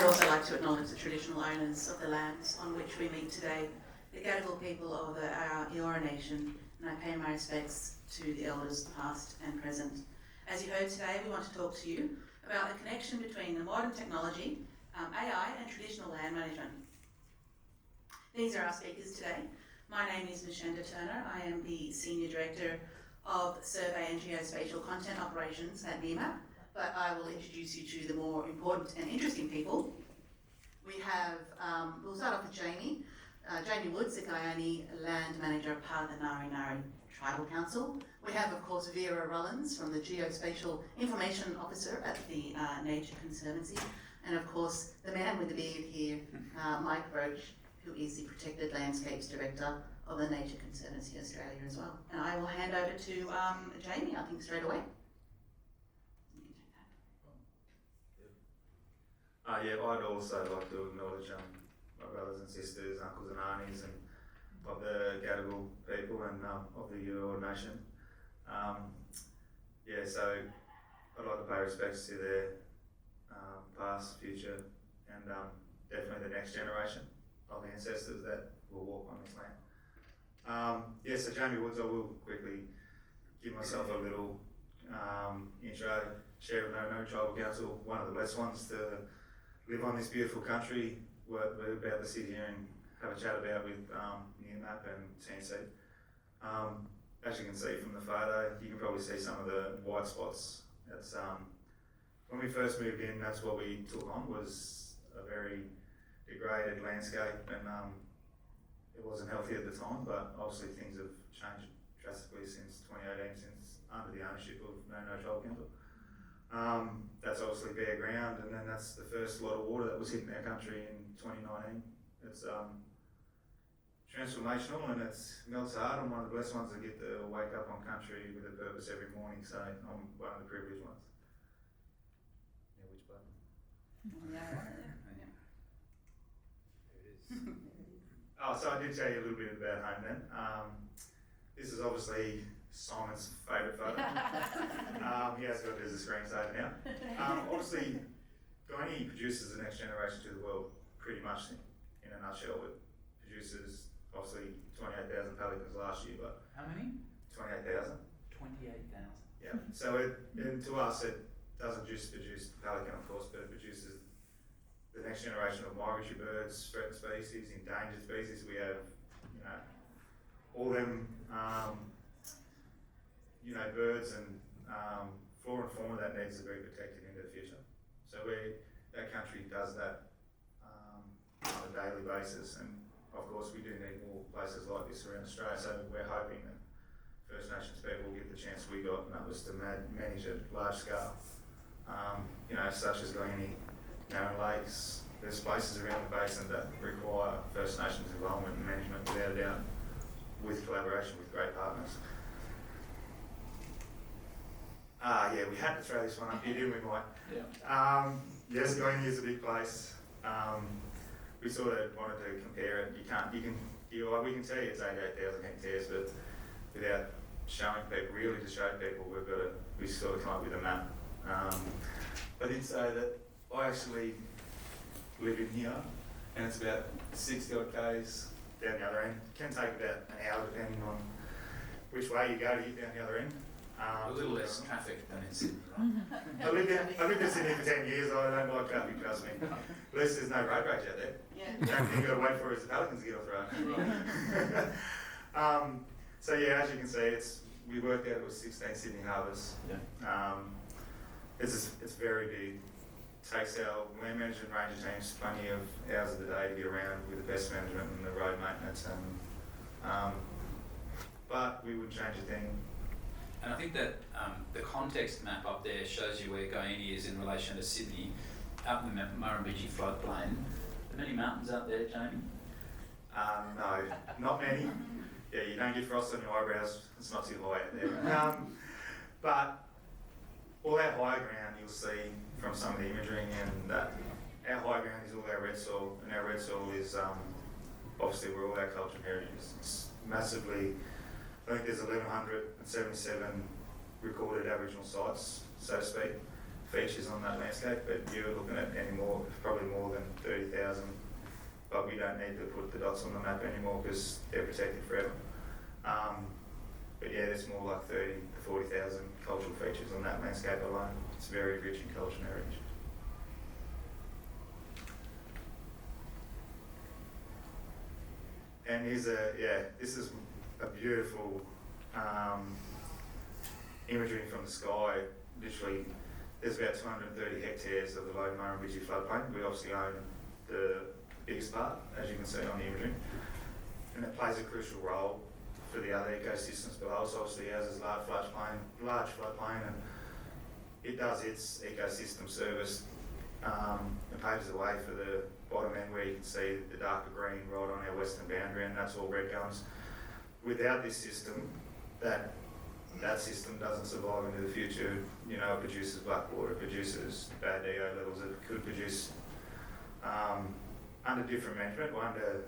I'd also like to acknowledge the traditional owners of the lands on which we meet today, the Gadigal people of the Eora Nation, and I pay my respects to the elders past and present. As you heard today, we want to talk to you about the connection between the modern technology, AI and traditional land management. These are our speakers today. My name is Mishenda Turner. I am the Senior Director of Survey and Geospatial Content Operations at Nearmap, but I will introduce you to the more important and interesting people. We have, we'll start off with Jamie. Jamie Woods, the Gayini Land Manager, part of the Nari Nari Tribal Council. We have, of course, Vera Rullens from the Geospatial Information Officer at the Nature Conservancy. And of course, the man with the beard here, Mike Roache, who is the Protected Landscapes Director of the Nature Conservancy Australia as well. And I will hand over to Jamie, I think, straight away. Yeah, I'd also like to acknowledge my brothers and sisters, uncles and aunties, and of the Gadigal people and of the Eora Nation. Yeah, so I'd like to pay respects to their past, future, and definitely the next generation of ancestors that will walk on this land. Yeah, so Jamie Woods, I will quickly give myself a little intro. Chair of Nari Nari Tribal Council, one of the blessed ones to live on this beautiful country. We're about to sit here and have a chat about with Nearmap and CNC. As you can see from the photo, you can probably see some of the white spots. That's when we first moved in, that's what we took on, was a very degraded landscape, and it wasn't healthy at the time, but obviously things have changed drastically since 2018, since under the ownership of Nari Nari Tribal Council. That's obviously bare ground, and then that's the first lot of water that was hitting our country in 2019. It's transformational, and it's melts hard. I'm one of the blessed ones that get to wake up on country with a purpose every morning, so I'm one of the privileged ones. Yeah, which button? There it is. Oh, so I did tell you a little bit about home then. This is obviously Simon's favourite photo. He has got it as a screensaver now. Obviously, Gayini produces the next generation to the world pretty much in a nutshell. It produces obviously 28,000 pelicans last year, but how many? 28,000. 28,000. Yeah. So to us, it doesn't just produce the pelican, of course, but it produces the next generation of migratory birds, threatened species, endangered species. We have, all them, birds and flora and fauna that needs to be protected into the future. So that country does that on a daily basis, and of course we do need more places like this around Australia. So we're hoping that First Nations people will get the chance we got, and that was to manage at large scale. Such as Gayini, Narrow Lakes. There's places around the basin that require First Nations involvement and management without a doubt, with collaboration with great partners. Yeah, we had to throw this one up here, didn't we, Mike? Yeah. Yes, Gayini is a big place. We sort of wanted to compare it. We can tell you it's 88,000 hectares, but without showing people, really to show people, we sort of come up with a map. I did say that I actually live in here, and it's about 60 odd k's down the other end. It can take about an hour depending on which way you go to get down the other end. A little less traffic than in Sydney, right? I lived in Sydney for 10 years. I don't like traffic, trust me. At least there's no road rage out there. Yeah. The only thing you've got to wait for is the pelicans to get off the road. So yeah, as you can see, we worked out it was 16 Sydney harbours. Yeah. It's very big. Takes our land management ranger teams plenty of hours of the day to get around with the best management and the road maintenance, but we wouldn't change a thing. And I think that the context map up there shows you where Gayini is in relation to Sydney, out in the Murrumbidgee floodplain. Are there many mountains out there, Jamie? No, not many. Yeah, you don't get frost on your eyebrows. It's not too high out there. But all that high ground you'll see from some of the imagery, and that our high ground is all our red soil, and our red soil is obviously where all our cultural heritage is. It's massively, I think there's 1,177 Aboriginal sites, so to speak, features on that landscape, but you're looking at any more, probably probably more than 30,000, but we don't need to put the dots on the map anymore because they're protected forever. But yeah, there's more like 30 to 40,000 cultural features on that landscape alone. It's very rich in culture and heritage. And here's this is a beautiful imagery from the sky. Literally, there's about 230 hectares of the low Murrumbidgee floodplain. We obviously own the biggest part, as you can see on the imagery. And it plays a crucial role for the other ecosystems below us. Obviously, ours is large floodplain, and it does its ecosystem service and paves the way for the bottom end where you can see the darker green right on our western boundary, and that's all red gums. Without this system, that system doesn't survive into the future. You know, it produces black water, it produces bad DO levels, it could produce under different management, or under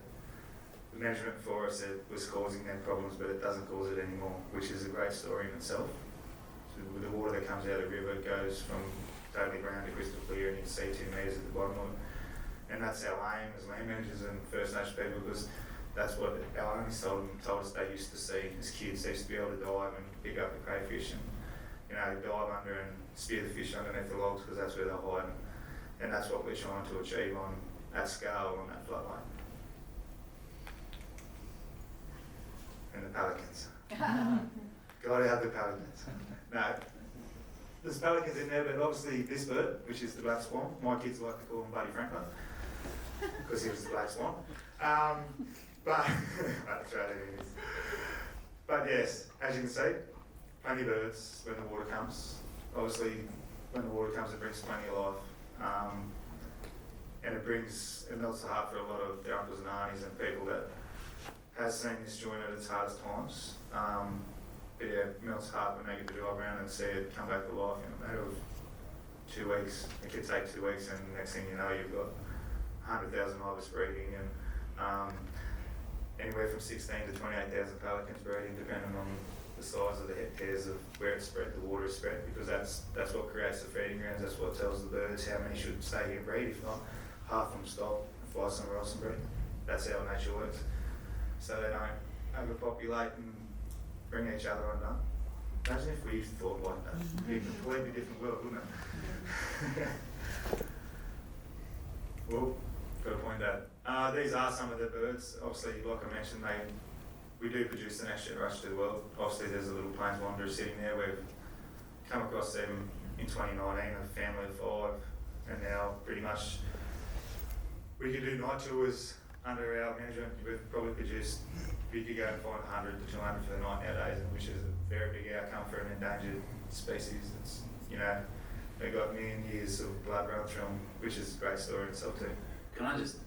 the management for us that was causing them problems, but it doesn't cause it anymore, which is a great story in itself. So with the water that comes out of the river, it goes from totally brown to crystal clear, and you can see 2 metres at the bottom of it. And that's our aim as land managers and First Nation people, because that's what our owners told us they used to see as kids. They used to be able to dive and pick up the crayfish and, you know, dive under and spear the fish underneath the logs because that's where they're hiding. And that's what we're trying to achieve on that scale on that floodline. And the pelicans. Gotta have the pelicans. No, there's pelicans in there, but obviously this bird, which is the black swan, my kids like to call him Buddy Franklin because he was the black swan. But that's right, it is. But yes, as you can see, plenty of birds when the water comes. Obviously, when the water comes, it brings plenty of life, and it melts the heart for a lot of their uncles and aunties and people that has seen this joint at its hardest times. But yeah, it melts the heart when they get to drive around and see it come back to life in a matter of 2 weeks. It could take 2 weeks, and next thing you know, you've got 100,000 ibis breeding and anywhere from 16 to 28,000 pelicans breeding, depending on the size of the hectares of where it's spread, the water is spread, because that's what creates the feeding grounds. That's what tells the birds how many should stay here and breed. If not, half of them stop and fly somewhere else and breed. That's how nature works. So they don't overpopulate and bring each other undone. Imagine if we thought like that. It'd be a completely different world, wouldn't it? Well, got to point that. These are some of the birds. Obviously, like I mentioned, we do produce the next generation to the world. Obviously, there's a little plains wanderer sitting there. We've come across them in 2019, a family of 5, and now pretty much we could do night tours under our management. We've probably produced, we could go and find 100 to 200 for the night nowadays, which is a very big outcome for an endangered species. It's, you know, they've got a million years of blood run through them, which is a great story in itself too. Can I just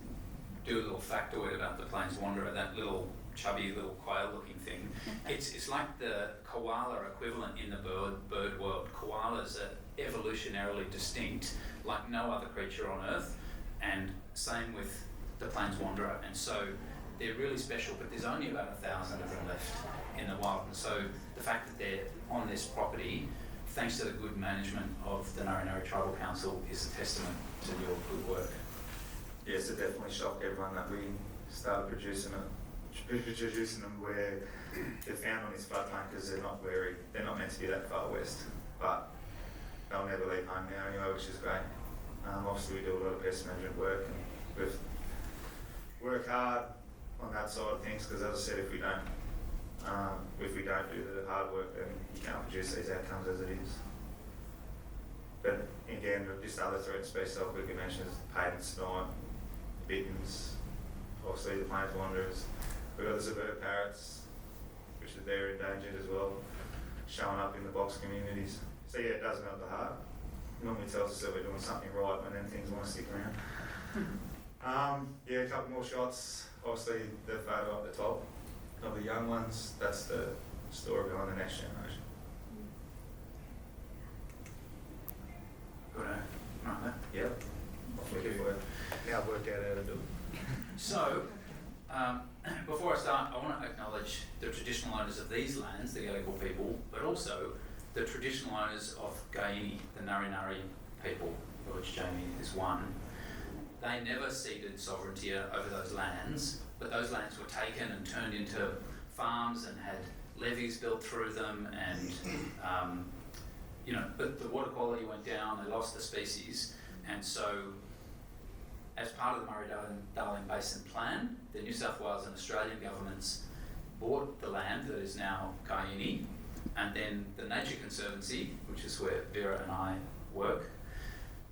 do a little factoid about the plains wanderer, that little chubby little quail-looking thing? It's like the koala equivalent in the bird world. Koalas are evolutionarily distinct, like no other creature on Earth, and same with the plains wanderer. And so they're really special, but there's only about 1,000 of them left in the wild. And so the fact that they're on this property, thanks to the good management of the Nari Nari Tribal Council, is a testament to your good work. Yes, it definitely shocked everyone that we started producing them where they're found on this floodplain, because they're not meant to be that far west. But they'll never leave home now anyway, which is great. Obviously, we do a lot of pest management work, and we've work hard on that side of things, because as I said, if we don't do the hard work, then you can't produce these outcomes as it is. But again, just other threat species I'll quickly mention is patent snipe, bitterns, obviously the plains wanderers. We've got the suburb parrots, which are there endangered as well, showing up in the box communities. So yeah, it does melt the heart. It normally tells us that we're doing something right, and then things want to stick around. Yeah, a couple more shots. Obviously, the photo up the top of the young ones, that's the story behind the next generation. Good, right. Yep. Now I've worked out how to do it. So, before I start, I want to acknowledge the traditional owners of these lands, the Gadigal people, but also the traditional owners of Gayini, the Nari Nari people, of which Jamie is one. they never ceded sovereignty over those lands, but those lands were taken and turned into farms and had levees built through them, and but the water quality went down, they lost the species, and so as part of the Murray-Darling Basin Plan, the New South Wales and Australian governments bought the land that is now Gayini, and then the Nature Conservancy, which is where Vera and I work,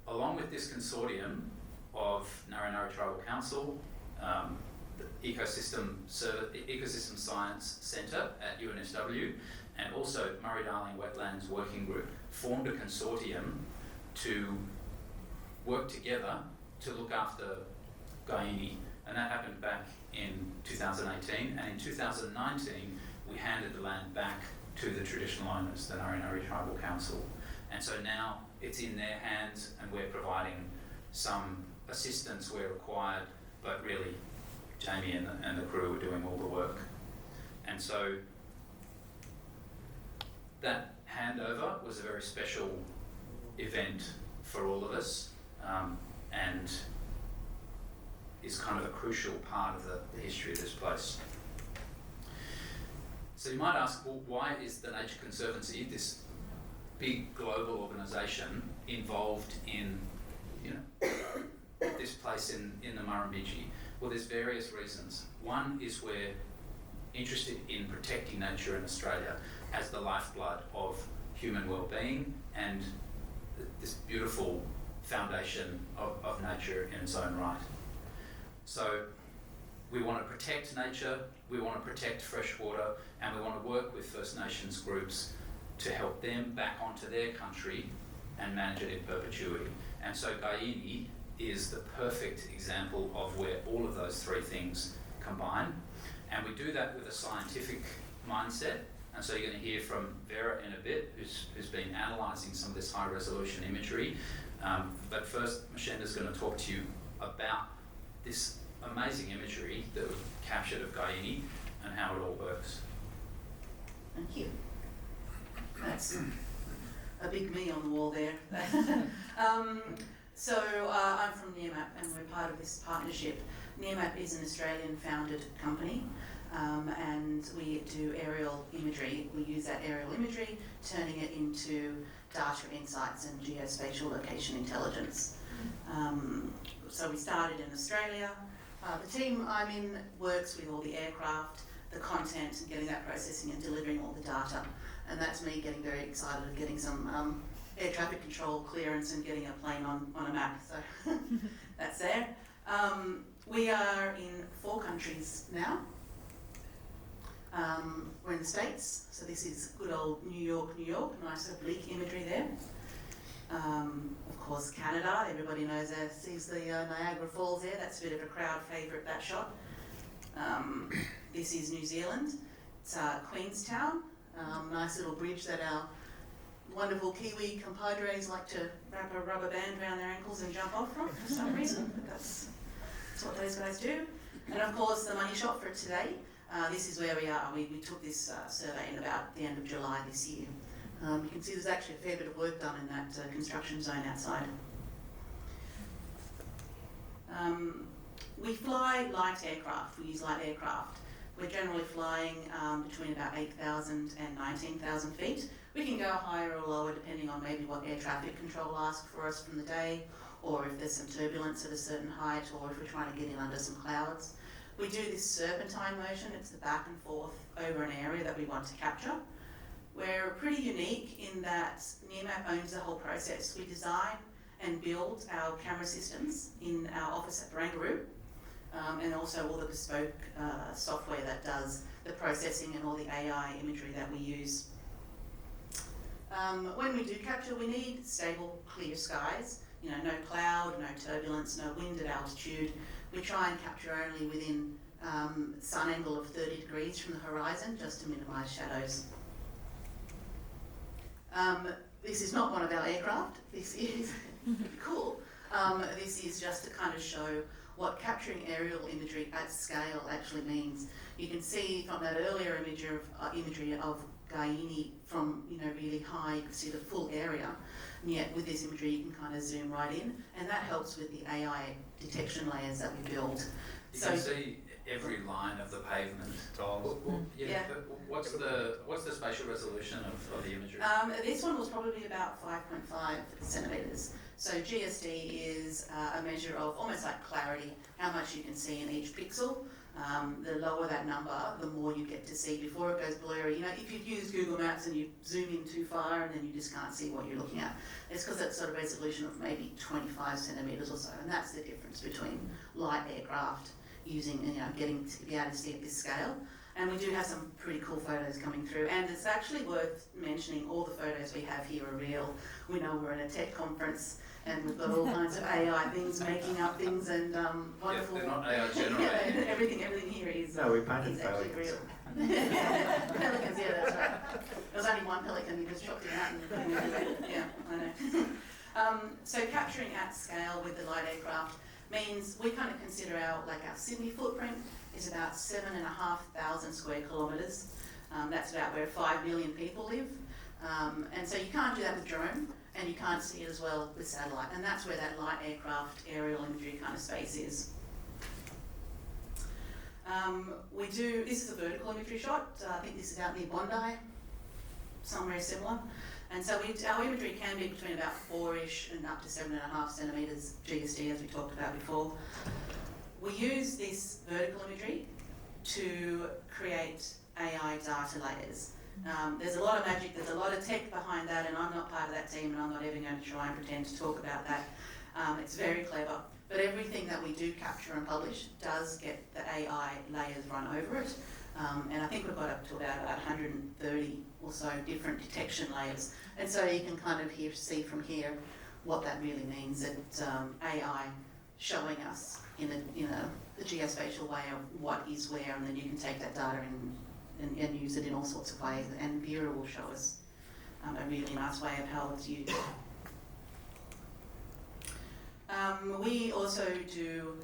along with this consortium of Nari Nari Tribal Council, the Ecosystem Science Centre at UNSW, and also Murray-Darling Wetlands Working Group, formed a consortium to work together to look after Gayini, and that happened back in 2018, and in 2019 we handed the land back to the traditional owners, the Nari Nari Tribal Council, and so now it's in their hands and we're providing some assistance where required, but really Jamie and the crew are doing all the work. And so that handover was a very special event for all of us, and is kind of a crucial part of the history of this place. So you might ask, well, why is the Nature Conservancy, this big global organisation, involved in this place in the Murrumbidgee? Well, there's various reasons. One is we're interested in protecting nature in Australia as the lifeblood of human well-being and this beautiful foundation of nature in its own right. So we want to protect nature, we want to protect fresh water, and we want to work with First Nations groups to help them back onto their country and manage it in perpetuity. And so Gayini is the perfect example of where all of those three things combine. And we do that with a scientific mindset. And so you're going to hear from Vera in a bit, who's been analysing some of this high resolution imagery. But first, Mashenda's going to talk to you about this amazing imagery that was captured of Gayini and how it all works. Thank you. That's a big me on the wall there. So I'm from Nearmap and we're part of this partnership. Nearmap is an Australian founded company, and we do aerial imagery. We use that aerial imagery, turning it into data insights and geospatial location intelligence. So we started in Australia. The team I'm in works with all the aircraft, the content, and getting that processing and delivering all the data. And that's me getting very excited of getting some air traffic control clearance and getting a plane on a map. So that's there. We are in 4 countries now. We're in the States, so this is good old New York, nice oblique imagery there. Of course, Canada, everybody knows sees the Niagara Falls there. That's a bit of a crowd favourite, that shot. This is New Zealand. It's Queenstown. Nice little bridge that our wonderful Kiwi compadres like to wrap a rubber band around their ankles and jump off from for some reason. That's what those guys do. And of course, the money shot for today. This is where we are. We took this survey in about the end of July this year. You can see there's actually a fair bit of work done in that construction zone outside. We fly light aircraft. We use light aircraft. We're generally flying between about 8,000 and 19,000 feet. We can go higher or lower depending on maybe what air traffic control asks for us from the day, or if there's some turbulence at a certain height, or if we're trying to get in under some clouds. We do this serpentine motion. It's the back and forth over an area that we want to capture. We're pretty unique in that Nearmap owns the whole process. We design and build our camera systems in our office at Barangaroo, and also all the bespoke software that does the processing and all the AI imagery that we use. When we do capture, we need stable, clear skies. No cloud, no turbulence, no wind at altitude. We try and capture only within sun angle of 30 degrees from the horizon, just to minimise shadows. This is not one of our aircraft. This is cool. This is just to kind of show what capturing aerial imagery at scale actually means. You can see from that earlier imagery of Gayini from, really high, you can see the full area. And yet with this imagery you can kind of zoom right in, and that helps with the AI detection layers that we build. You can see every line of the pavement. Tiles. Yeah. But what's the spatial resolution of the imagery? This one was probably about 5.5 centimetres. So GSD is a measure of almost like clarity, how much you can see in each pixel. The lower that number, the more you get to see before it goes blurry. If you've used Google Maps and you zoom in too far and then you just can't see what you're looking at, it's because that sort of resolution of maybe 25 centimetres or so, and that's the difference between light aircraft using, getting to be able to see at this scale. And we do have some pretty cool photos coming through, and it's actually worth mentioning all the photos we have here are real. We know we're in a tech conference and we've got all kinds of AI things, making up things, and wonderful. Yeah, they're not AI generated. everything here is No, we painted actually pelicans. real. Pelicans, yeah, that's right. There was only one pelican, you just chopped it out and put it in. Yeah, I know. So capturing at scale with the light aircraft means we kind of consider our Sydney footprint is about 7,500 square kilometres. That's about where 5 million people live. And so you can't do that with drone, and you can't see it as well with satellite. And that's where that light aircraft aerial imagery kind of space is. This is a vertical imagery shot. I think this is out near Bondi, somewhere similar. And so our imagery can be between about 4-ish and up to 7.5 centimetres GSD, as we talked about before. We use this vertical imagery to create AI data layers. There's a lot of magic, there's a lot of tech behind that, and I'm not part of that team, and I'm not even going to try and pretend to talk about that. It's very clever, but everything that we do capture and publish does get the AI layers run over it. And I think we've got up to about 130 or so different detection layers. And so you can kind of see from here what that really means, that AI showing us in the geospatial way of what is where, and then you can take that data and use it in all sorts of ways. And Vera will show us a really nice way of how it's used. We also do,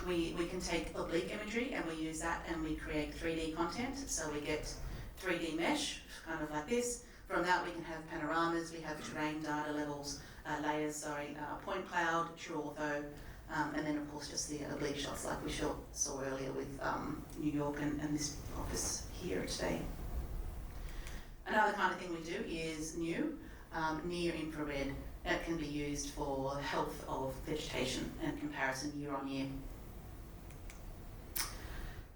we can take oblique imagery and we use that and we create 3D content. So we get 3D mesh, kind of like this. From that we can have panoramas, we have terrain data levels, point cloud, true ortho, and then of course just the oblique shots like we saw earlier with New York and this office here today. Another kind of thing we do is near infrared. That can be used for the health of vegetation and comparison year on year.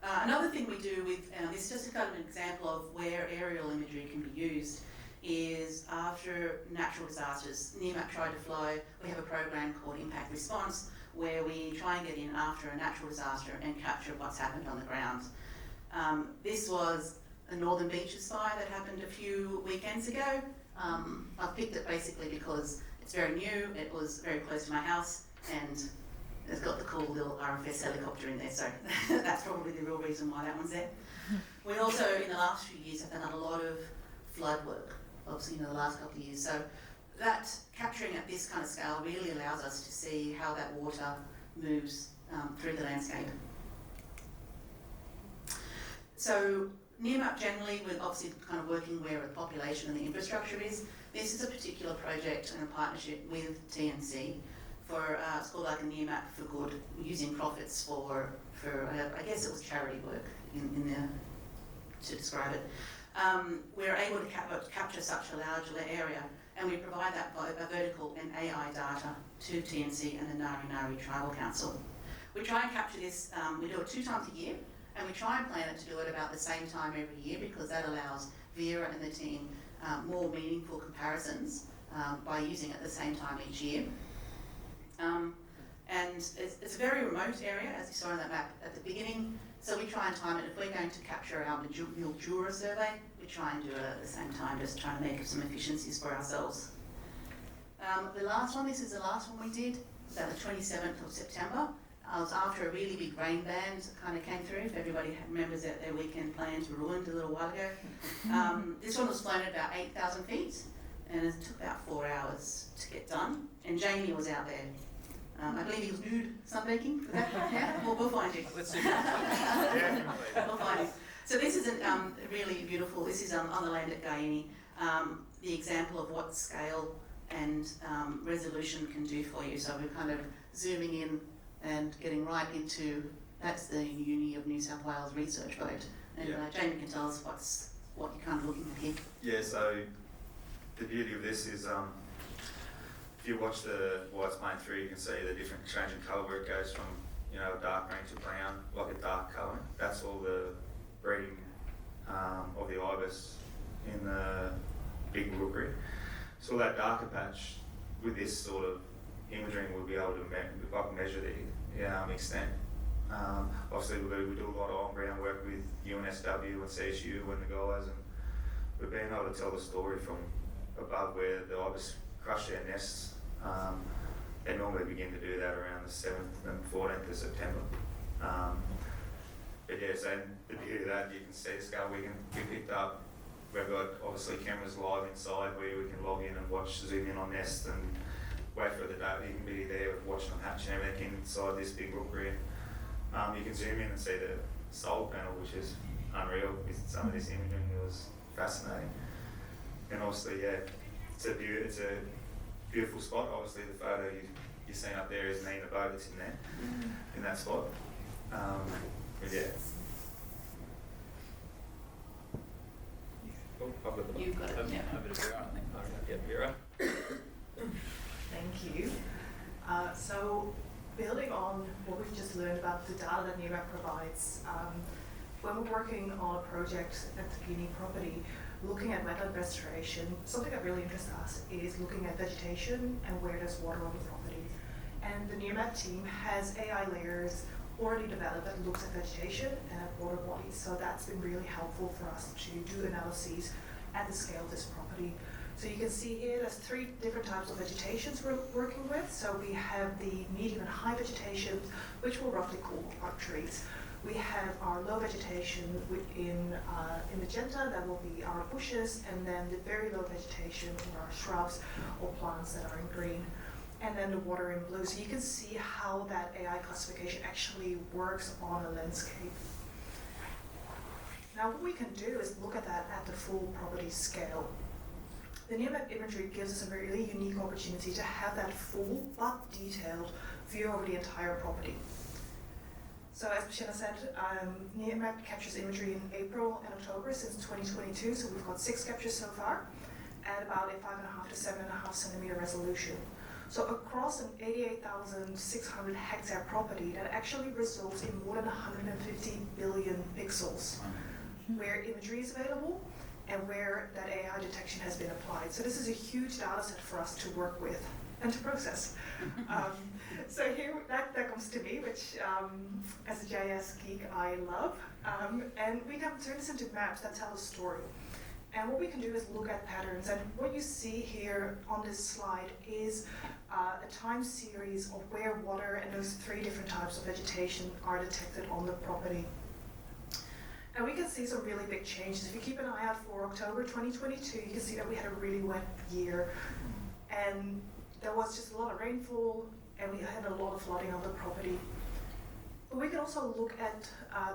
Another thing we do with, this is just kind of an example of where aerial imagery can be used, is after natural disasters. Nearmap tried to fly, we have a program called Impact Response where we try and get in after a natural disaster and capture what's happened on the ground. This was a Northern Beaches fire that happened a few weekends ago. I've picked it basically because it's very new, it was very close to my house, and it's got the cool little RFS helicopter in there, so that's probably the real reason why that one's there. We also, in the last few years, have done a lot of flood work, obviously in the last couple of years. So that capturing at this kind of scale really allows us to see how that water moves through the landscape. So Nearmap generally, we're obviously kind of working where the population and the infrastructure is. This is a particular project and a partnership with TNC for, it's called like a Nearmap for Good, using profits for I guess it was charity work to describe it. We're able to capture such a large area, and we provide that by vertical and AI data to TNC and the Nari Nari Tribal Council. We try and capture this, we do it 2 times a year, and we try and plan it to do it about the same time every year because that allows Vera and the team more meaningful comparisons by using it at the same time each year. And it's a very remote area, as you saw on that map at the beginning, so we try and time it. If we're going to capture our Mildura survey, we try and do it at the same time, just trying to make some efficiencies for ourselves. The last one, this is the last one we did, it was at the 27th of September. I was after a really big rain band kind of came through, if everybody remembers that their weekend plans were ruined a little while ago. This one was flown at about 8,000 feet, and it took about 4 hours to get done, and Jamie was out there. I believe he was nude sunbaking for that. Yeah, we'll find you. Let's see. Yeah, We'll find you. So this isn't really beautiful. This is on the land at Gayini. The example of what scale and resolution can do for you. So we're kind of zooming in and getting right into, that's the Uni of New South Wales research boat. And Jamie can tell us what you're kind of looking at here. Yeah, so the beauty of this is if you watch the while it's playing through, you can see the different change in colour where it goes from, you know, dark green to brown, like a dark colour. That's all the breeding of the ibis in the big rookery. So that darker patch, with this sort of imaging, we'll be able to measure the extent. Obviously, we do a lot of on-ground work with UNSW and CSU and the guys, and we've been able to tell the story from above where the ibis crush their nests. They normally begin to do that around the 7th and 14th of September. But yeah, so the beauty of that, you can see the scale we picked up. We've got obviously cameras live inside where we can log in and zoom in on nests and wait for the data. You can be there watching them hatch and everything inside this big rookery. You can zoom in and see the solar panel, which is unreal with some of this imaging. It was fascinating. And obviously, yeah, it's a beautiful spot. Obviously, the photo you're seeing up there is me in the boat that's in there, in that spot. But yeah. You've got it. Over to Vera, I think. Yeah, Vera. Thank you. So, building on what we've just learned about the data that Nearmap provides, when we're working on a project at the Gayini property, looking at wetland restoration, something that really interests us is looking at vegetation and where there's water on the property. And the Nearmap team has AI layers already developed that looks at vegetation and at water bodies. So that's been really helpful for us to do analyses at the scale of this property. So you can see here there's 3 different types of vegetations we're working with. So we have the medium and high vegetation, which we'll roughly call our trees. We have our low vegetation in magenta, that will be our bushes, and then the very low vegetation or our shrubs or plants that are in green. And then the water in blue. So you can see how that AI classification actually works on a landscape. Now what we can do is look at that at the full property scale. The Nearmap imagery gives us a really unique opportunity to have that full but detailed view over the entire property. So as Michelle said, Nearmap captures imagery in April and October since 2022, so we've got 6 captures so far at about a 5.5 to 7.5 centimeter resolution. So across an 88,600 hectare property, that actually results in more than 150 billion pixels, where imagery is available and where that AI detection has been applied. So this is a huge data set for us to work with and to process. So here, that comes to me, which as a GIS geek, I love. And we can turn this into maps that tell a story. And what we can do is look at patterns. And what you see here on this slide is a time series of where water and those 3 different types of vegetation are detected on the property. And we can see some really big changes. If you keep an eye out for October 2022, you can see that we had a really wet year. And there was just a lot of rainfall, and we had a lot of flooding on the property. But we can also look at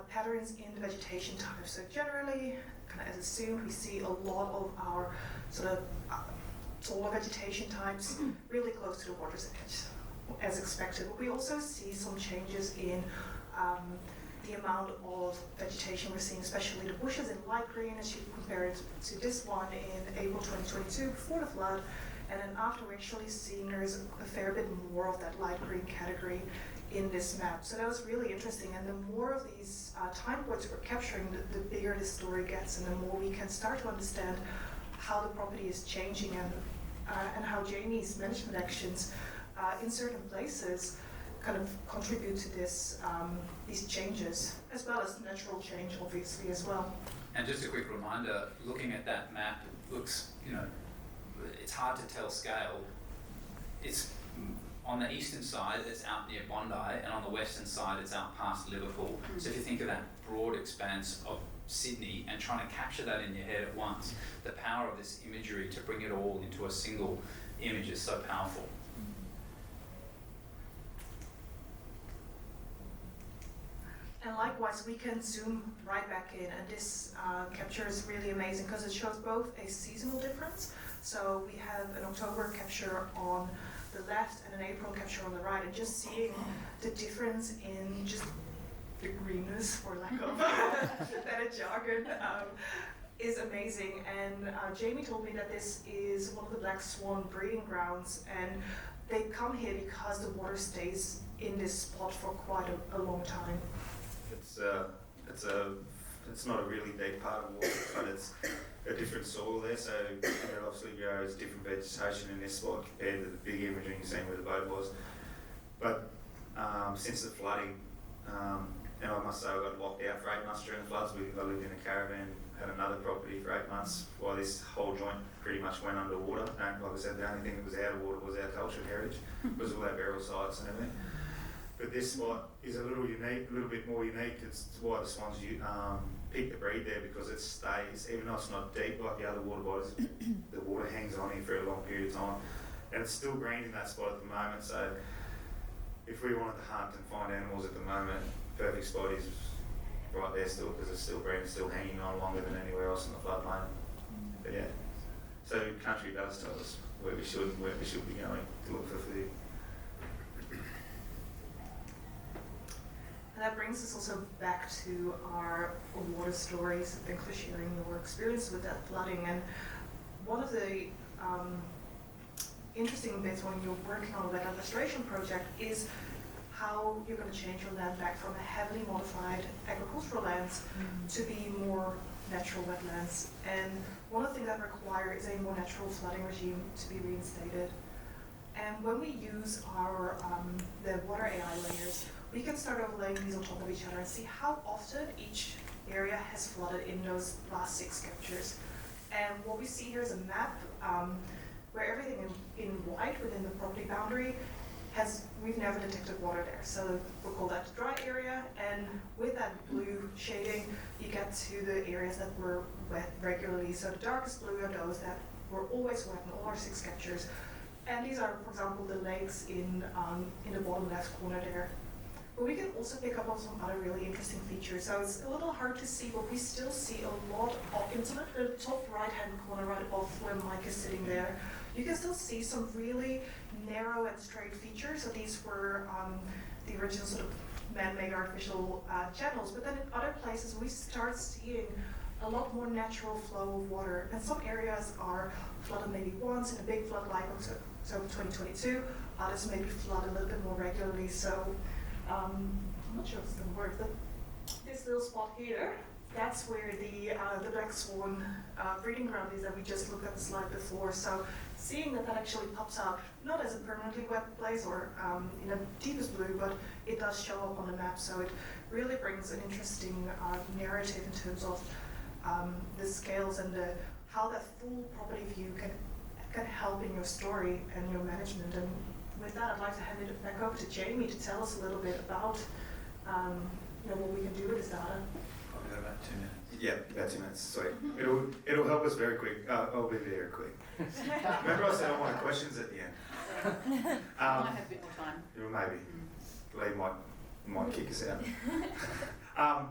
patterns in the vegetation type. So generally, kind of as assumed, we see a lot of our sort of taller vegetation types really close to the water's edge, as expected. But we also see some changes in the amount of vegetation we're seeing, especially the bushes in light green, as you compare it to this one in April 2022 before the flood. And then after, we're actually seeing there's a fair bit more of that light green category in this map. So that was really interesting. And the more of these time points we're capturing, the bigger the story gets, and the more we can start to understand how the property is changing and how Jamie's management actions in certain places kind of contribute to this these changes, as well as natural change, obviously, as well. And just a quick reminder, looking at that map looks, it's hard to tell scale. It's on the eastern side, it's out near Bondi, and on the western side, it's out past Liverpool. So if you think of that broad expanse of Sydney and trying to capture that in your head at once, the power of this imagery to bring it all into a single image is so powerful. And likewise, we can zoom right back in, and this capture is really amazing because it shows both a seasonal difference. So we have an October capture on the left and an April capture on the right, and just seeing the difference in just the greenness, for lack of better jargon, is amazing. And Jamie told me that this is one of the black swan breeding grounds, and they come here because the water stays in this spot for quite a long time. It's not a really deep part of water, but it's a different soil there, so it obviously grows different vegetation in this spot compared to the big imaging you've seen where the boat was. But since the flooding, and I must say I got locked out for 8 months during the floods. I lived in a caravan, had another property for 8 months while this whole joint pretty much went underwater. And like I said, the only thing that was out of water was our cultured heritage, was all our burial sites and everything. But this spot is a little unique, a little bit more unique. It's why the swans pick the breed there, because it stays, even though it's not deep like the other water bodies, the water hangs on here for a long period of time. And it's still green in that spot at the moment, so if we wanted to hunt and find animals at the moment, perfect spot is right there still, because it's still green, it's still hanging on longer than anywhere else in the floodplain. But yeah, so country does tell us where we should and where we should be going to look for food. And that brings us also back to our water stories. Thanks for sharing your experience with that flooding. And one of the interesting bits when you're working on a wetland restoration project is how you're going to change your land back from a heavily modified agricultural lands to be more natural wetlands. And one of the things that require is a more natural flooding regime to be reinstated. And when we use our the water AI layers, we can start overlaying these on top of each other and see how often each area has flooded in those last 6 captures. And what we see here is a map where everything in white within the property boundary we've never detected water there. So we'll call that the dry area, and with that blue shading, you get to the areas that were wet regularly. So the darkest blue are those that were always wet in all our 6 captures. And these are, for example, the lakes in the bottom left corner there. But we can also pick up on some other really interesting features. So it's a little hard to see, but we still see a lot of, in the top right-hand corner, right above where Mike is sitting there, you can still see some really narrow and straight features. So these were the original sort of man-made artificial channels. But then in other places, we start seeing a lot more natural flow of water. And some areas are flooded maybe once in a big flood like so 2022. Others maybe flood a little bit more regularly. So I'm not sure if it's going to work, but this little spot here, that's where the black swan breeding ground is that we just looked at the slide before. So seeing that actually pops out, not as a permanently wet place or in the deepest blue, but it does show up on the map. So it really brings an interesting narrative in terms of the scales and how that full property view can help in your story and your management. And with that, I'd like to hand it back over to Jamie to tell us a little bit about what we can do with this data. Probably got about 2 minutes. Yeah, about 2 minutes. Sweet. It'll help us very quick. I'll be very quick. Remember I said I wanted questions at the end. Might have a bit more time. Yeah, maybe. Lee might kick us out.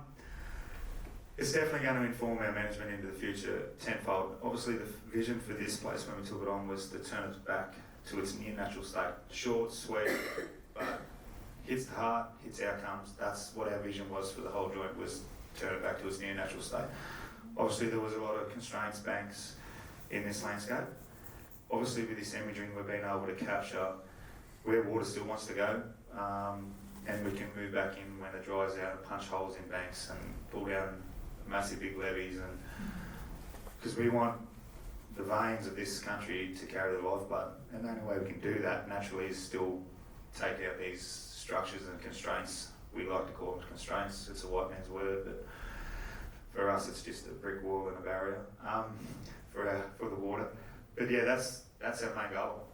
It's definitely going to inform our management into the future tenfold. Obviously, the vision for this place when we took it on was to turn it back to its near natural state. Short, sweet, but hits the heart, hits outcomes. That's what our vision was for the whole joint, was turn it back to its near natural state. Obviously, there was a lot of constraints, banks in this landscape. Obviously, with this imaging, we've been able to capture where water still wants to go, and we can move back in when it dries out and punch holes in banks and pull down massive big levees, and because we want the veins of this country to carry the lifeblood, and the only way we can do that naturally is still take out these structures and constraints. We like to call them constraints. It's a white man's word, but for us, it's just a brick wall and a barrier for the water. But yeah, that's our main goal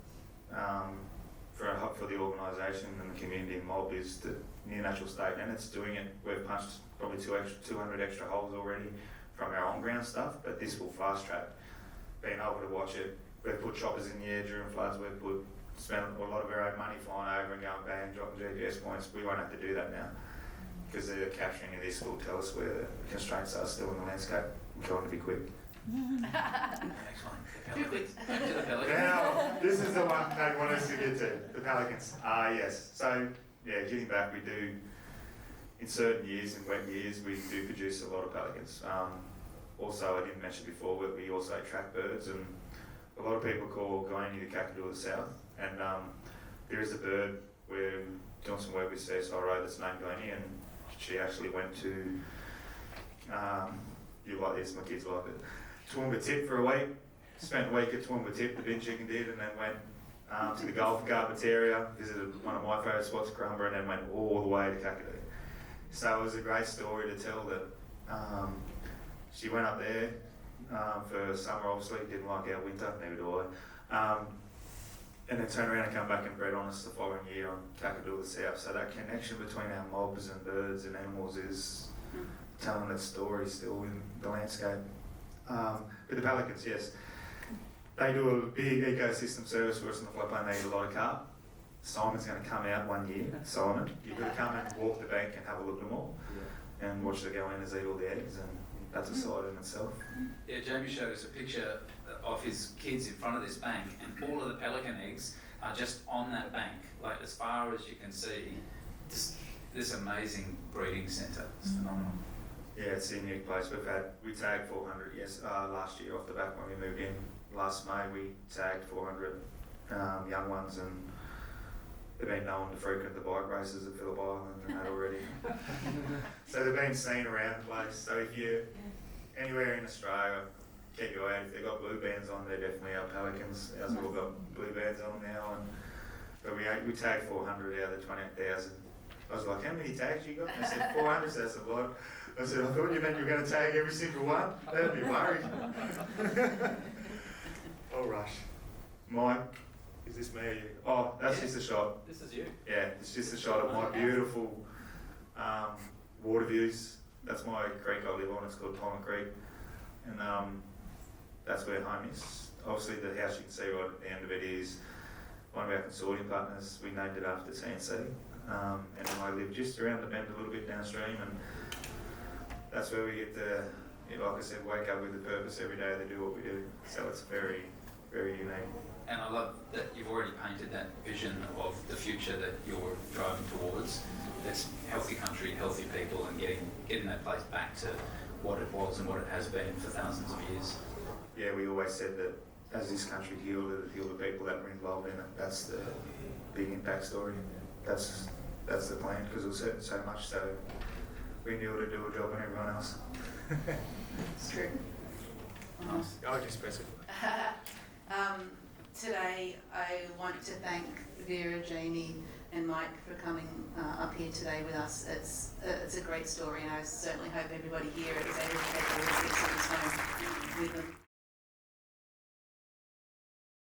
for the organisation and the community and mob, is the near natural state, and it's doing it. We've punched probably 200 extra holes already from our on-ground stuff, but this will fast track being able to watch it. We've put choppers in the air during floods. We've spent a lot of our own money flying over and going bang, dropping GPS points. We won't have to do that now. because the capturing of this will tell us where the constraints are still in the landscape. I'm trying to be quick. Excellent. Too quick. Back to the pelicans. Now, this is the one they want us to get to, the pelicans. Yes. So, yeah, getting back, we do, in certain years, in wet years, we do produce a lot of pelicans. Also, I didn't mention before, but we also track birds, and a lot of people call Gayini the Kakadu of the south, and there is a bird, we're doing some work with CSIRO that's named Gayini, and she actually went to, you like this, my kids like it, Toowoomba Tip for a week, spent a week at Toowoomba Tip, the bin chicken did, and then went to the Gulf and Garbets area, visited one of my favourite spots, Crumber, and then went all the way to Kakadu. So it was a great story to tell that she went up there for summer, obviously, didn't like our winter, neither do I. And then turned around and come back and bred on us the following year on Kakadu of the south. So that connection between our mobs and birds and animals is telling that story still in the landscape. But the pelicans, yes, they do a big ecosystem service for us in the floodplain. They eat a lot of carp. Simon's going to come out one year. Simon, you've got to come and walk the bank and have a look at them all, and watch the goannas eat all the eggs, and that's a sight in itself. Yeah, Jamie showed us a picture of his kids in front of this bank, and all of the pelican eggs are just on that bank, like as far as you can see. This amazing breeding centre. It's phenomenal. Yeah, it's a unique place. We tagged 400 last year off the back when we moved in. Last May we tagged 400 young ones, and they've been known to frequent the bike races at Phillip Island and that already. So they've been seen around the place. So if you're anywhere in Australia, keep your eye out. If they've got blue bands on, they're definitely our pelicans. Ours have all got blue bands on now. But we tagged 400 out of the 28,000. I was like, how many tags you got? And I said, 400, so that's a lot. I said, I thought you meant you were going to tag every single one. That'd be worried. Oh, rush. Mike, is this me or you? Oh, that's just a shot. This is you. Yeah, it's just a shot of my beautiful water views. That's my creek I live on. It's called Tonga Creek. And that's where home is. Obviously, the house you can see right at the end of it is one of our consortium partners. We named it after TNC. And I live just around the bend a little bit downstream, and that's where we get to, like I said, wake up with a purpose every day to do what we do. So it's very, very unique. And I love that you've already painted that vision of the future that you're driving towards. That's healthy country, healthy people, and getting that place back to what it was and what it has been for thousands of years. Yeah, we always said that as this country healed, it healed the people that were involved in it. That's the big impact story. That's the plan, because it was hurting so much, so we knew to do a job on everyone else. It's true. Nice. I'll just press it. Today, I want to thank Vera, Jamie, and Mike for coming up here today with us. It's a great story, and I certainly hope everybody here is able to take all the 6 home with them.